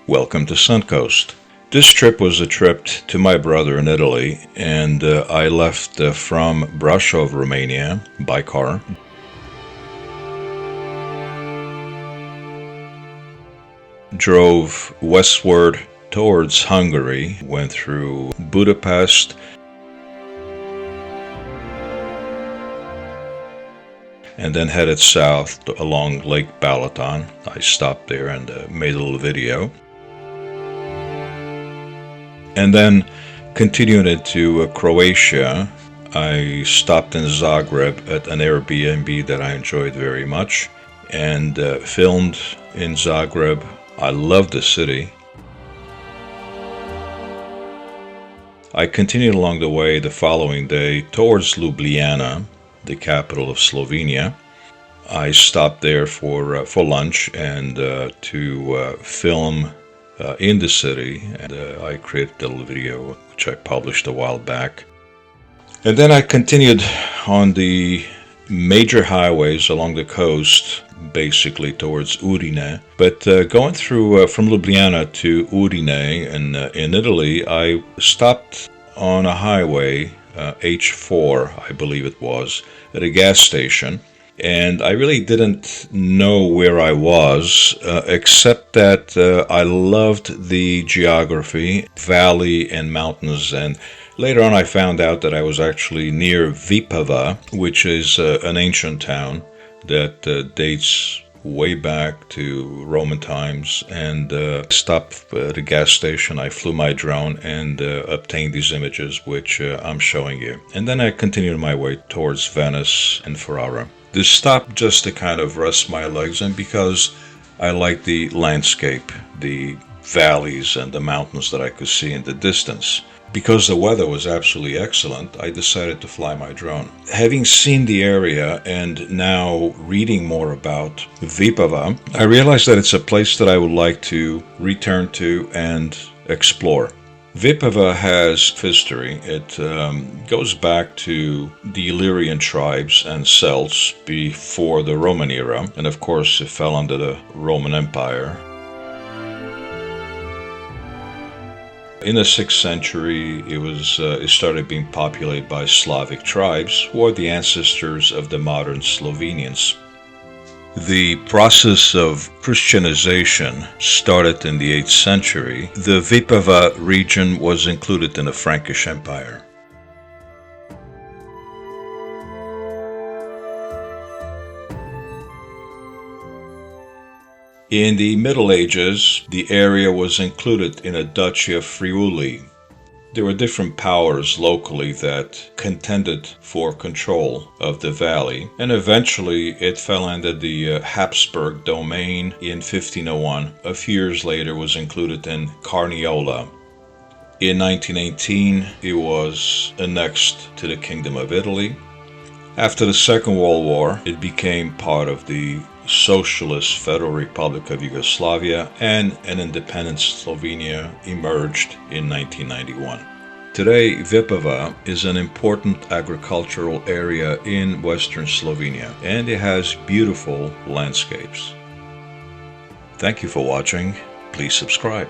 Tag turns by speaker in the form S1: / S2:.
S1: Welcome to Suncoast. This trip was a trip to my brother in Italy, and I left from Brașov, Romania by car. Drove westward towards Hungary, went through Budapest, and then headed south along Lake Balaton. I stopped there and made a little video. And then continuing into Croatia, I stopped in Zagreb at an Airbnb that I enjoyed very much and filmed in Zagreb. I love the city. I continued along the way the following day towards Ljubljana, the capital of Slovenia. I stopped there for lunch and to film in the city, and I created a little video which I published a while back. And then I continued on the major highways along the coast, basically towards Udine. But going through from Ljubljana to Udine in Italy, I stopped on a highway, H4, I believe it was, at a gas station. And I really didn't know where I was, except that I loved the geography, valley and mountains. And later on I found out that I was actually near Vipava, which is an ancient town that dates way back to Roman times. And stopped at a gas station. I flew my drone and obtained these images, which I'm showing you. And then I continued my way towards Venice and Ferrara. This stop just to kind of rest my legs, and because I like the landscape, the valleys and the mountains that I could see in the distance. Because the weather was absolutely excellent, I decided to fly my drone. Having seen the area and now reading more about Vipava, I realized that it's a place that I would like to return to and explore. Vipava has history. It goes back to the Illyrian tribes and Celts before the Roman era, and of course it fell under the Roman Empire. In the 6th century, it started being populated by Slavic tribes, who are the ancestors of the modern Slovenians. The process of Christianization started in the 8th century. The Vipava region was included in the Frankish Empire. In the Middle Ages, the area was included in a Duchy of Friuli. There were different powers locally that contended for control of the valley, and eventually it fell under the Habsburg domain in 1501. A few years later it was included in Carniola. In 1918 it was annexed to the Kingdom of Italy. After the Second World War it became part of the Socialist Federal Republic of Yugoslavia, and an independent Slovenia emerged in 1991. Today, Vipava is an important agricultural area in western Slovenia, and it has beautiful landscapes. Thank you for watching. Please subscribe.